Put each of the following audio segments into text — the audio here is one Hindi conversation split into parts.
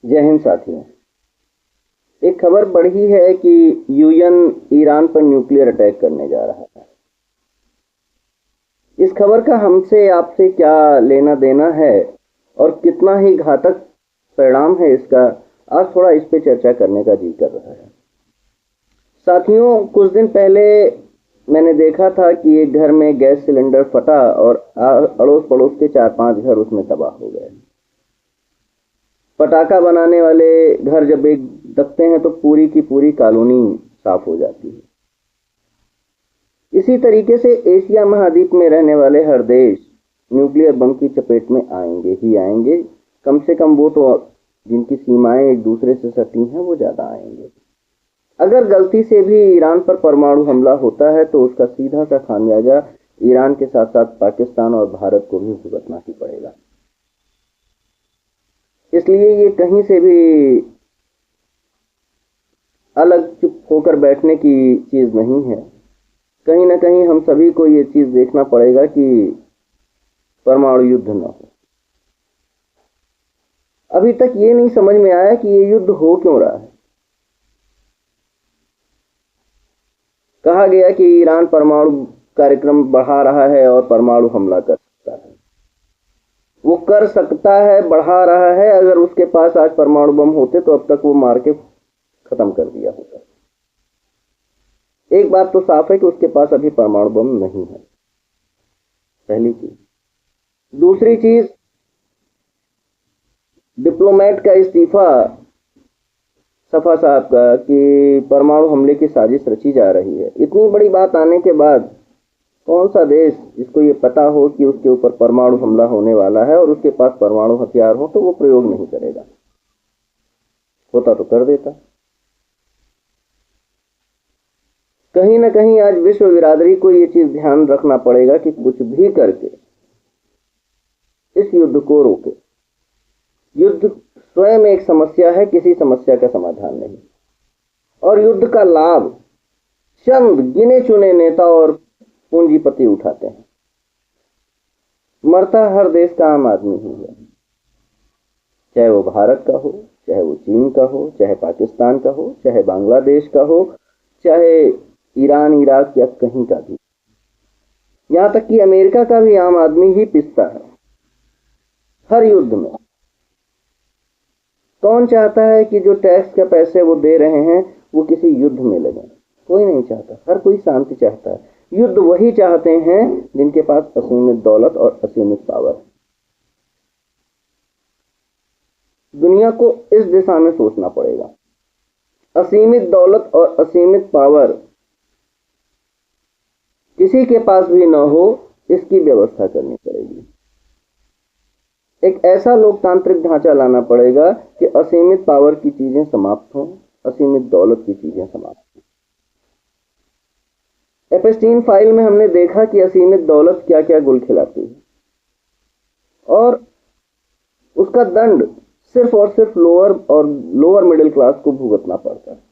जय हिंद साथियों। एक खबर बढ़ी है कि यूएन ईरान पर न्यूक्लियर अटैक करने जा रहा है। इस खबर का हमसे आपसे क्या लेना देना है और कितना ही घातक परिणाम है इसका, आज थोड़ा इस पे चर्चा करने का जी कर रहा है। साथियों, कुछ दिन पहले मैंने देखा था कि एक घर में गैस सिलेंडर फटा और अड़ोस पड़ोस के 4-5 घर उसमें तबाह हो गए। पटाखा बनाने वाले घर जब एक दबते हैं तो पूरी की पूरी कॉलोनी साफ हो जाती है। इसी तरीके से एशिया महाद्वीप में रहने वाले हर देश न्यूक्लियर बम की चपेट में आएंगे ही आएंगे। कम से कम वो तो जिनकी सीमाएं एक दूसरे से सटी हैं वो ज्यादा आएंगे। अगर गलती से भी ईरान पर परमाणु हमला होता है तो उसका सीधा सा खामियाजा ईरान के साथ साथ पाकिस्तान और भारत को भी भुगतना ही पड़ेगा। इसलिए ये कहीं से भी अलग चुप होकर बैठने की चीज नहीं है। कहीं ना कहीं हम सभी को ये चीज देखना पड़ेगा कि परमाणु युद्ध न हो। अभी तक ये नहीं समझ में आया कि ये युद्ध हो क्यों रहा है। कहा गया कि ईरान परमाणु कार्यक्रम बढ़ा रहा है और परमाणु हमला कर सकता है। वो कर सकता है, बढ़ा रहा है। अगर उसके पास आज परमाणु बम होते तो अब तक वो मार के खत्म कर दिया होता। एक बात तो साफ है कि उसके पास अभी परमाणु बम नहीं है, पहली चीज। दूसरी चीज, डिप्लोमेट का इस्तीफा सफा साहब का कि परमाणु हमले की साजिश रची जा रही है। इतनी बड़ी बात आने के बाद कौन सा देश जिसको ये पता हो कि उसके ऊपर परमाणु हमला होने वाला है और उसके पास परमाणु हथियार हो तो वो प्रयोग नहीं करेगा? होता तो कर देता। कहीं ना कहीं आज विश्व बिरादरी को ये चीज ध्यान रखना पड़ेगा कि कुछ भी करके इस युद्ध को रोके। युद्ध स्वयं एक समस्या है, किसी समस्या का समाधान नहीं। और युद्ध का लाभ चंद गिने चुने नेता और पूंजीपति उठाते हैं। मरता हर देश का आम आदमी ही है, चाहे वो भारत का हो, चाहे वो चीन का हो, चाहे पाकिस्तान का हो, चाहे बांग्लादेश का हो, चाहे ईरान, इराक या कहीं का भी। यहां तक कि अमेरिका का भी आम आदमी ही पिसता है हर युद्ध में। कौन चाहता है कि जो टैक्स के पैसे वो दे रहे हैं वो किसी युद्ध में लगे? कोई नहीं चाहता। हर कोई शांति चाहता है। युद्ध वही चाहते हैं जिनके पास असीमित दौलत और असीमित पावर है। दुनिया को इस दिशा में सोचना पड़ेगा। असीमित दौलत और असीमित पावर किसी के पास भी न हो, इसकी व्यवस्था करनी पड़ेगी। एक ऐसा लोकतांत्रिक ढांचा लाना पड़ेगा कि असीमित पावर की चीजें समाप्त हों, असीमित दौलत की चीजें समाप्त हों। एपस्टीन फाइल में हमने देखा कि असीमित दौलत क्या क्या गुल खिलाती है और उसका दंड सिर्फ और सिर्फ लोअर मिडिल क्लास को भुगतना पड़ता है।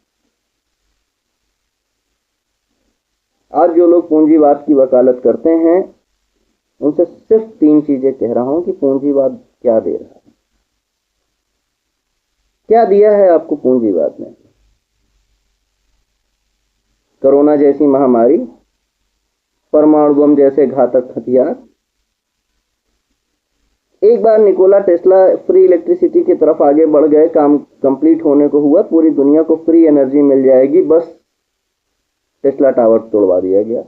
आज जो लोग पूंजीवाद की वकालत करते हैं उनसे सिर्फ 3 चीजें कह रहा हूं कि पूंजीवाद क्या दे रहा है। क्या दिया है आपको पूंजीवाद ने? कोरोना जैसी महामारी, परमाणु बम जैसे घातक हथियार। एक बार निकोला टेस्ला फ्री इलेक्ट्रिसिटी की तरफ आगे बढ़ गए, काम कंप्लीट होने को हुआ, पूरी दुनिया को फ्री एनर्जी मिल जाएगी, बस टेस्ला टावर तोड़वा दिया गया।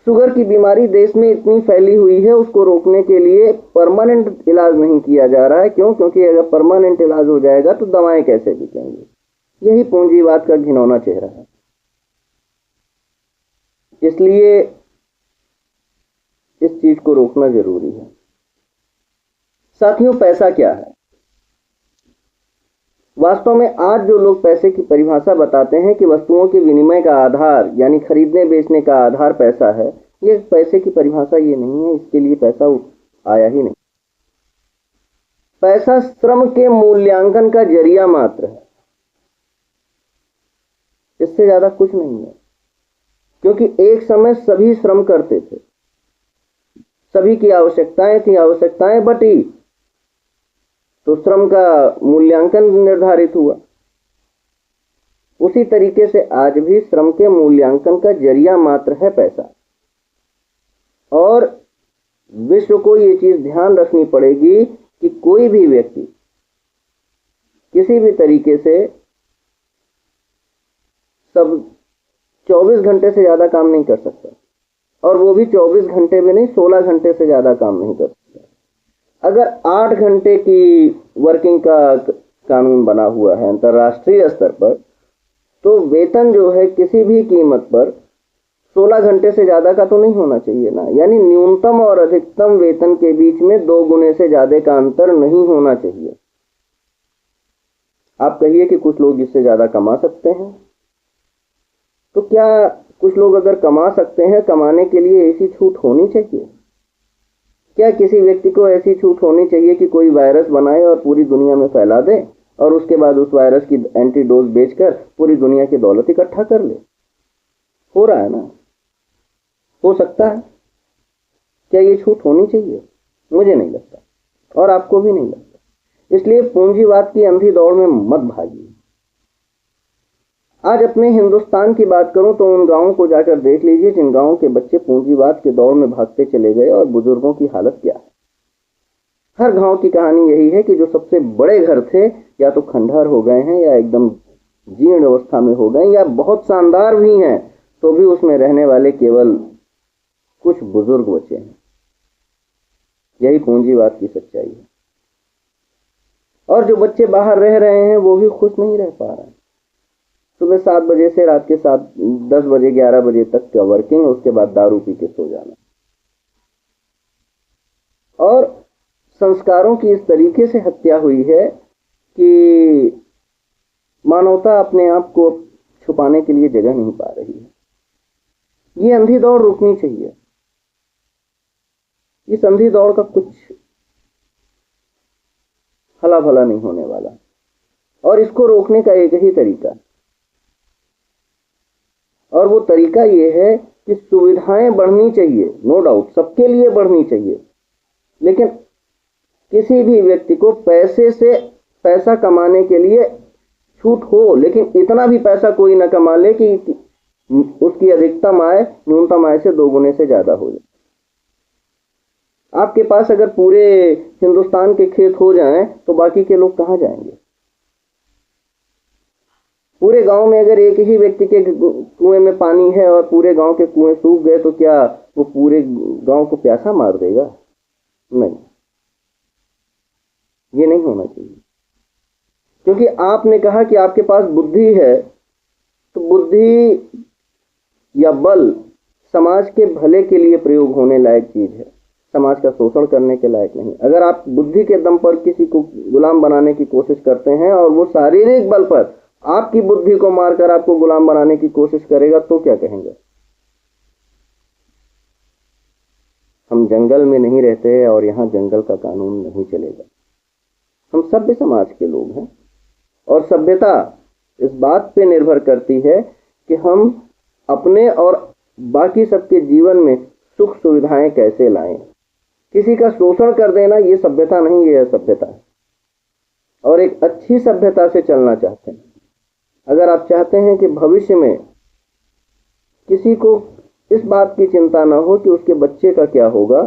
शुगर की बीमारी देश में इतनी फैली हुई है, उसको रोकने के लिए परमानेंट इलाज नहीं किया जा रहा है। क्यों? क्योंकि अगर परमानेंट इलाज हो जाएगा तो दवाएं कैसे बिकेंगी? यही पूंजीवाद का घिनौना चेहरा है। इसलिए इस चीज को रोकना जरूरी है। साथियों, पैसा क्या है? वास्तव में आज जो लोग पैसे की परिभाषा बताते हैं कि वस्तुओं के विनिमय का आधार यानी खरीदने बेचने का आधार पैसा है, ये पैसे की परिभाषा ये नहीं है। इसके लिए पैसा आया ही नहीं। पैसा श्रम के मूल्यांकन का जरिया मात्र है, इससे ज्यादा कुछ नहीं है। क्योंकि एक समय सभी श्रम करते थे, सभी की आवश्यकताएं थी, आवश्यकताएं बटी, तो श्रम का मूल्यांकन निर्धारित हुआ। उसी तरीके से आज भी श्रम के मूल्यांकन का जरिया मात्र है पैसा। और विश्व को ये चीज ध्यान रखनी पड़ेगी कि कोई भी व्यक्ति किसी भी तरीके से सब 24 घंटे से ज्यादा काम नहीं कर सकता, और वो भी 24 घंटे में नहीं, 16 घंटे से ज्यादा काम नहीं कर सकता। अगर 8 घंटे की वर्किंग का कानून बना हुआ है अंतर्राष्ट्रीय स्तर पर, तो वेतन जो है किसी भी कीमत पर 16 घंटे से ज्यादा का तो नहीं होना चाहिए ना। यानी न्यूनतम और अधिकतम वेतन के बीच में 2 गुने से ज्यादा का अंतर नहीं होना चाहिए। आप कहिए कि कुछ लोग इससे ज्यादा कमा सकते हैं, तो क्या कुछ लोग अगर कमा सकते हैं, कमाने के लिए ऐसी छूट होनी चाहिए? क्या किसी व्यक्ति को ऐसी छूट होनी चाहिए कि कोई वायरस बनाए और पूरी दुनिया में फैला दे और उसके बाद उस वायरस की एंटीडोज बेचकर पूरी दुनिया की दौलत इकट्ठा कर ले? हो रहा है ना, हो सकता है। क्या ये छूट होनी चाहिए? मुझे नहीं लगता और आपको भी नहीं लगता। इसलिए पूंजीवाद की अंधी दौड़ में मत भागिए। आज अपने हिंदुस्तान की बात करूं तो उन गांवों को जाकर देख लीजिए जिन गांवों के बच्चे पूंजीवाद के दौड़ में भागते चले गए, और बुजुर्गों की हालत क्या है। हर गांव की कहानी यही है कि जो सबसे बड़े घर थे या तो खंडहर हो गए हैं, या एकदम जीर्ण अवस्था में हो गए, या बहुत शानदार भी हैं तो भी उसमें रहने वाले केवल कुछ बुजुर्ग बचे हैं। यही पूंजीवाद की सच्चाई है। और जो बच्चे बाहर रह रहे हैं वो भी खुश नहीं रह पा रहे हैं। सुबह 7 बजे से रात के 10 बजे 11 बजे तक का वर्किंग, उसके बाद दारू पी के सो जाना। और संस्कारों की इस तरीके से हत्या हुई है कि मानवता अपने आप को छुपाने के लिए जगह नहीं पा रही है। ये अंधी दौड़ रुकनी चाहिए। इस अंधी दौड़ का कुछ हला भला नहीं होने वाला, और इसको रोकने का एक ही तरीका, और वो तरीका ये है कि सुविधाएं बढ़नी चाहिए, नो डाउट सबके लिए बढ़नी चाहिए, लेकिन किसी भी व्यक्ति को पैसे से पैसा कमाने के लिए छूट हो, लेकिन इतना भी पैसा कोई ना कमा ले कि उसकी अधिकतम आय न्यूनतम आय से 2 गुने से ज्यादा हो जाए। आपके पास अगर पूरे हिंदुस्तान के खेत हो जाएं तो बाकी के लोग कहां जाएंगे? पूरे गांव में अगर एक ही व्यक्ति के कुएं में पानी है और पूरे गांव के कुएं सूख गए तो क्या वो पूरे गांव को प्यासा मार देगा? नहीं, ये नहीं होना चाहिए। क्योंकि आपने कहा कि आपके पास बुद्धि है, तो बुद्धि या बल समाज के भले के लिए प्रयोग होने लायक चीज है, समाज का शोषण करने के लायक नहीं। अगर आप बुद्धि के दम पर किसी को गुलाम बनाने की कोशिश करते हैं और वो शारीरिक बल पर आपकी बुद्धि को मारकर आपको गुलाम बनाने की कोशिश करेगा, तो क्या कहेंगे? हम जंगल में नहीं रहते और यहाँ जंगल का कानून नहीं चलेगा। हम सभ्य समाज के लोग हैं, और सभ्यता इस बात पे निर्भर करती है कि हम अपने और बाकी सबके जीवन में सुख सुविधाएं कैसे लाएं। किसी का शोषण कर देना ये सभ्यता नहीं, ये असभ्यता है। और एक अच्छी सभ्यता से चलना चाहते हैं, अगर आप चाहते हैं कि भविष्य में किसी को इस बात की चिंता ना हो कि उसके बच्चे का क्या होगा,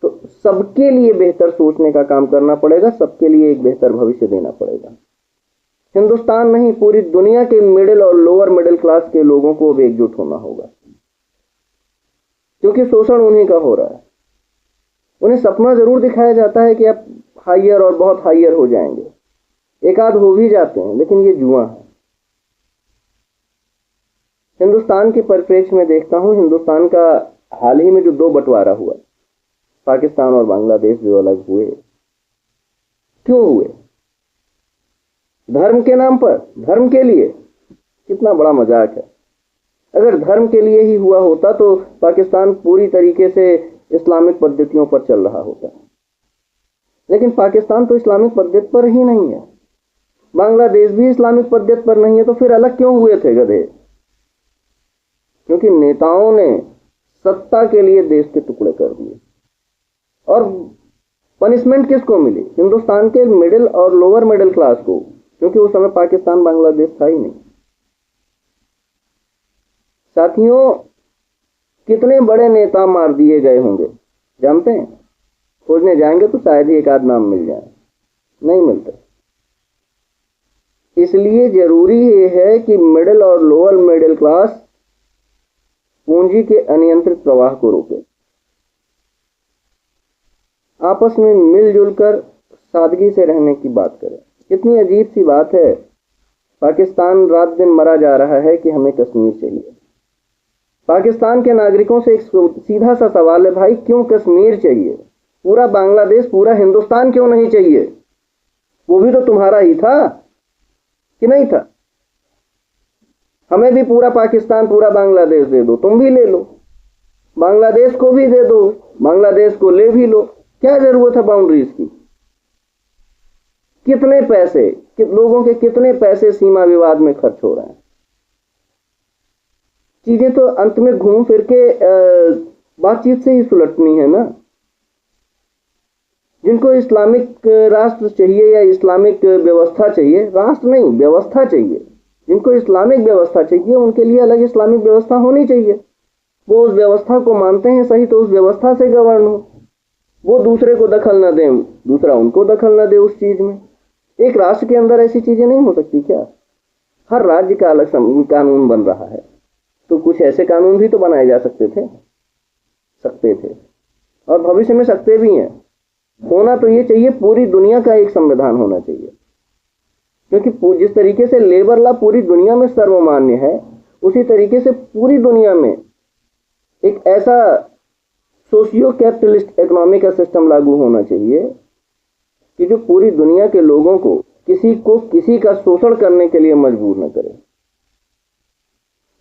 तो सबके लिए बेहतर सोचने का काम करना पड़ेगा, सबके लिए एक बेहतर भविष्य देना पड़ेगा। हिंदुस्तान नहीं, पूरी दुनिया के मिडिल और लोअर मिडिल क्लास के लोगों को अब एकजुट होना होगा, क्योंकि शोषण उन्हीं का हो रहा है। उन्हें सपना जरूर दिखाया जाता है कि आप हायर और बहुत हायर हो जाएंगे, एक आध हो भी जाते हैं, लेकिन ये जुआ है। हिंदुस्तान के परिप्रेक्ष्य में देखता हूं, हिंदुस्तान का हाल ही में जो 2 बंटवारा हुआ, पाकिस्तान और बांग्लादेश जो अलग हुए, क्यों हुए? धर्म के नाम पर, धर्म के लिए। कितना बड़ा मजाक है। अगर धर्म के लिए ही हुआ होता तो पाकिस्तान पूरी तरीके से इस्लामिक पद्धतियों पर चल रहा होता, लेकिन पाकिस्तान तो इस्लामिक पद्धति पर ही नहीं है, बांग्लादेश भी इस्लामिक पद्धति पर नहीं है, तो फिर अलग क्यों हुए थे गधे? क्योंकि नेताओं ने सत्ता के लिए देश के टुकड़े कर दिए। और पनिशमेंट किसको मिली? हिंदुस्तान के मिडिल और लोअर मिडिल क्लास को, क्योंकि उस समय पाकिस्तान बांग्लादेश था ही नहीं। साथियों, कितने बड़े नेता मार दिए गए होंगे जानते हैं? खोजने जाएंगे तो शायद ही एक आध नाम मिल जाए, नहीं मिलते। इसलिए जरूरी ये है कि मिडिल और लोअर मिडिल क्लास पूंजी के अनियंत्रित प्रवाह को रोके, आपस में मिलजुल कर सादगी से रहने की बात करें। कितनी अजीब सी बात है, पाकिस्तान रात दिन मरा जा रहा है कि हमें कश्मीर चाहिए। पाकिस्तान के नागरिकों से एक सीधा सा सवाल है, भाई क्यों कश्मीर चाहिए? पूरा बांग्लादेश, पूरा हिंदुस्तान क्यों नहीं चाहिए? वो भी तो तुम्हारा ही था कि नहीं था? हमें भी पूरा पाकिस्तान, पूरा बांग्लादेश दे दो, तुम भी ले लो, बांग्लादेश को भी दे दो, बांग्लादेश को ले भी लो, क्या जरूरत है बाउंड्रीज की? कितने पैसे, लोगों के कितने पैसे सीमा विवाद में खर्च हो रहे हैं। चीजें तो अंत में घूम फिर के बातचीत से ही सुलटनी है ना। जिनको इस्लामिक राष्ट्र चाहिए या इस्लामिक व्यवस्था चाहिए, राष्ट्र नहीं व्यवस्था चाहिए, जिनको इस्लामिक व्यवस्था चाहिए उनके लिए अलग इस्लामिक व्यवस्था होनी चाहिए। वो उस व्यवस्था को मानते हैं सही, तो उस व्यवस्था से गवर्न हो। वो दूसरे को दखल न दें, दूसरा उनको दखल न दे उस चीज में। एक राष्ट्र के अंदर ऐसी चीजें नहीं हो सकती क्या? हर राज्य का अलग कानून बन रहा है, तो कुछ ऐसे कानून भी तो बनाए जा सकते थे और भविष्य में सकते भी हैं। होना तो ये चाहिए, पूरी दुनिया का एक संविधान होना चाहिए, क्योंकि जिस तरीके से लेबर लॉ पूरी दुनिया में सर्वमान्य है, उसी तरीके से पूरी दुनिया में एक ऐसा सोशियो कैपिटलिस्ट इकोनॉमी का सिस्टम लागू होना चाहिए कि जो पूरी दुनिया के लोगों को किसी का शोषण करने के लिए मजबूर न करे।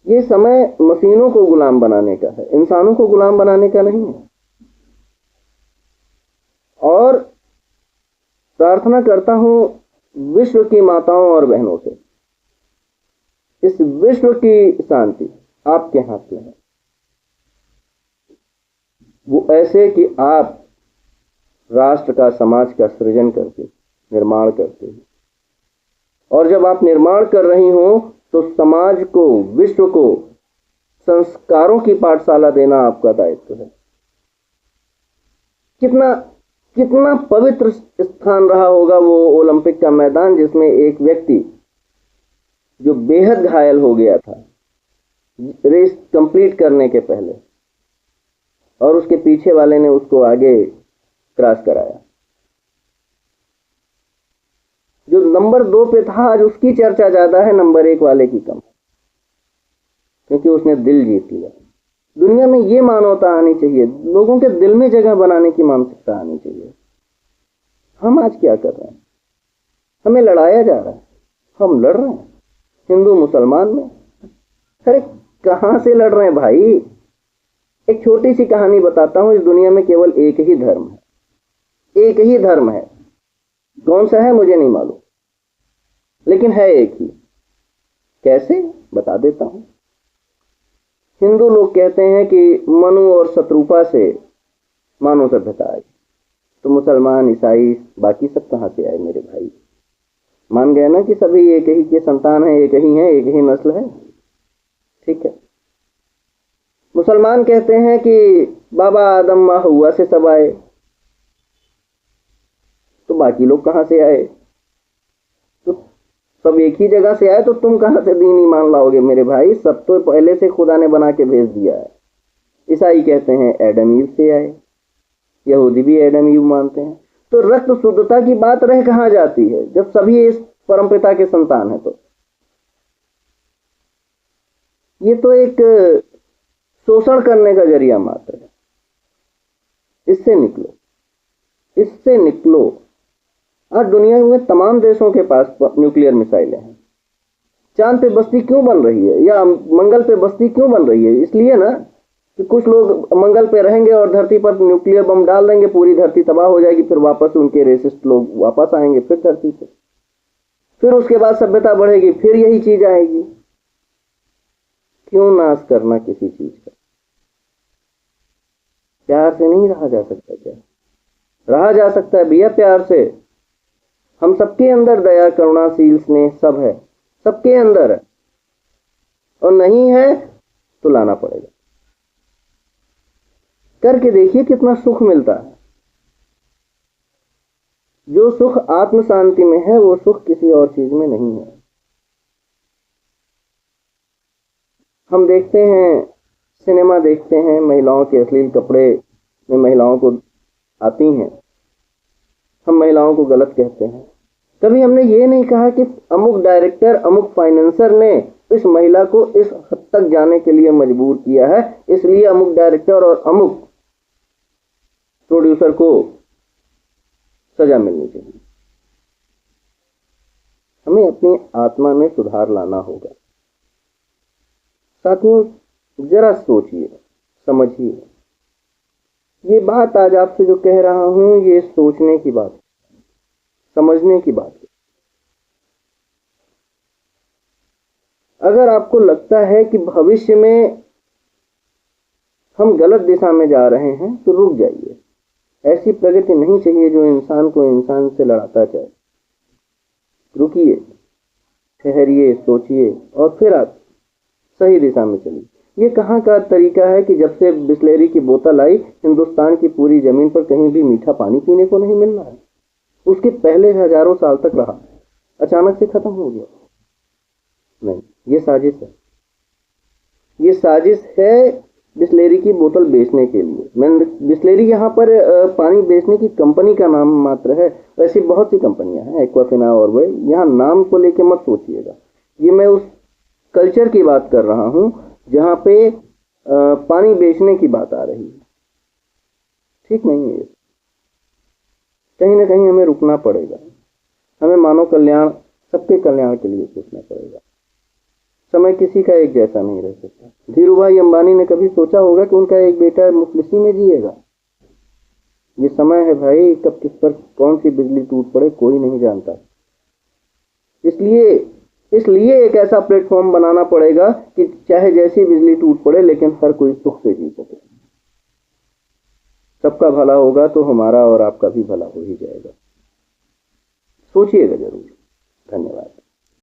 ये समय मशीनों को गुलाम बनाने का है, इंसानों को गुलाम बनाने का नहीं है। और प्रार्थना करता हूं विश्व की माताओं और बहनों से, इस विश्व की शांति आपके हाथ में है। वो ऐसे कि आप राष्ट्र का, समाज का सृजन करके, निर्माण करते हैं। और जब आप निर्माण कर रही हो तो समाज को, विश्व को संस्कारों की पाठशाला देना आपका दायित्व है। कितना पवित्र स्थान रहा होगा वो ओलंपिक का मैदान, जिसमें एक व्यक्ति जो बेहद घायल हो गया था रेस कंप्लीट करने के पहले, और उसके पीछे वाले ने उसको आगे क्रॉस कराया। जो नंबर 2 पे था, आज उसकी चर्चा ज्यादा है, नंबर 1 वाले की कम, क्योंकि उसने दिल जीत लिया। दुनिया में ये मानवता आनी चाहिए, लोगों के दिल में जगह बनाने की मानसिकता आनी चाहिए। हम आज क्या कर रहे हैं? हमें लड़ाया जा रहा है, हम लड़ रहे हैं हिंदू मुसलमान में। अरे कहां से लड़ रहे हैं भाई? एक छोटी सी कहानी बताता हूं। इस दुनिया में केवल एक ही धर्म है, एक ही धर्म है। कौन सा है मुझे नहीं मालूम, लेकिन है एक ही। कैसे? बता देता हूं। हिंदू लोग कहते हैं कि मनु और शत्रुपा से मानव सभ्यता आई, तो मुसलमान, ईसाई, बाकी सब कहां से आए मेरे भाई? मान गए ना कि सभी एक ही के संतान हैं, एक ही हैं, एक ही नस्ल है। ठीक है। मुसलमान कहते हैं कि बाबा आदम माँ हव्वा से सब आए, तो बाकी लोग कहां से आए? तो सब एक ही जगह से आए, तो तुम कहां से दीन ईमान लाओगे मेरे भाई? सब तो पहले से खुदा ने बना के भेज दिया है। ईसाई कहते हैं एडम ईव से आए, यहूदी भी एडम ईव मानते हैं। तो रक्त शुद्धता की बात रह कहां जाती है जब सभी इस परमपिता के संतान है? तो ये तो एक शोषण करने का जरिया मात्र है। इससे निकलो, इससे निकलो। आज दुनिया में तमाम देशों के पास न्यूक्लियर मिसाइलें हैं। चांद पे बस्ती क्यों बन रही है, या मंगल पे बस्ती क्यों बन रही है? इसलिए ना कि कुछ लोग मंगल पे रहेंगे और धरती पर न्यूक्लियर बम डाल देंगे, पूरी धरती तबाह हो जाएगी, फिर वापस उनके रेसिस्ट लोग वापस आएंगे फिर धरती पे, फिर उसके बाद सभ्यता बढ़ेगी, फिर यही चीज आएगी। क्यों नाश करना किसी चीज का? प्यार से नहीं रहा जा सकता क्या? रहा जा सकता है भैया प्यार से। हम सबके अंदर दया, करुणा, शील, स्नेह सब है, सबके अंदर है, और नहीं है तो लाना पड़ेगा। करके देखिए कितना सुख मिलता है। जो सुख आत्म शांति में है वो सुख किसी और चीज में नहीं है। हम देखते हैं, सिनेमा देखते हैं, महिलाओं के अश्लील कपड़े में महिलाओं को आती हैं, हम महिलाओं को गलत कहते हैं। कभी हमने ये नहीं कहा कि अमुक डायरेक्टर, अमुक फाइनेंसर ने इस महिला को इस हद तक जाने के लिए मजबूर किया है, इसलिए अमुक डायरेक्टर और अमुक प्रोड्यूसर को सजा मिलनी चाहिए। हमें अपनी आत्मा में सुधार लाना होगा। साथियों, जरा सोचिए, समझिए, ये बात आज आपसे जो कह रहा हूं ये सोचने की बात, समझने की बात है। अगर आपको लगता है कि भविष्य में हम गलत दिशा में जा रहे हैं तो रुक जाइए। ऐसी प्रगति नहीं चाहिए जो इंसान को इंसान से लड़ाता जाए। रुकिए, ठहरिए, सोचिए और फिर आप सही दिशा में चलिए। ये कहाँ का तरीका है कि जब से बिस्लेरी की बोतल आई, हिंदुस्तान की पूरी जमीन पर कहीं भी मीठा पानी पीने को नहीं मिल रहा है। उसके पहले हजारों साल तक रहा, अचानक से खत्म हो गया। नहीं, ये साजिश है। ये साजिश है बिस्लेरी की बोतल बेचने के लिए। मैंने बिस्लेरी यहाँ पर पानी बेचने की कंपनी का नाम मात्र है, ऐसी बहुत सी कंपनियां हैं, एक्वाफिना और वे। यहाँ नाम को लेके मत सोचिएगा। ये मैं उस कल्चर की बात कर रहा हूँ जहाँ पे पानी बेचने की बात आ रही है। ठीक नहीं है ये। कहीं ना कहीं हमें रुकना पड़ेगा। हमें मानव कल्याण, सबके कल्याण के लिए सोचना पड़ेगा। समय किसी का एक जैसा नहीं रह सकता। धीरूभाई अंबानी ने कभी सोचा होगा कि उनका एक बेटा मुफलिसी में जिएगा? ये समय है भाई, कब किस पर कौन सी बिजली टूट पड़े कोई नहीं जानता। इसलिए एक ऐसा प्लेटफॉर्म बनाना पड़ेगा कि चाहे जैसी बिजली टूट पड़े लेकिन हर कोई सुख से जी सके। सबका भला होगा तो हमारा और आपका भी भला हो ही जाएगा। सोचिएगा जरूर। धन्यवाद।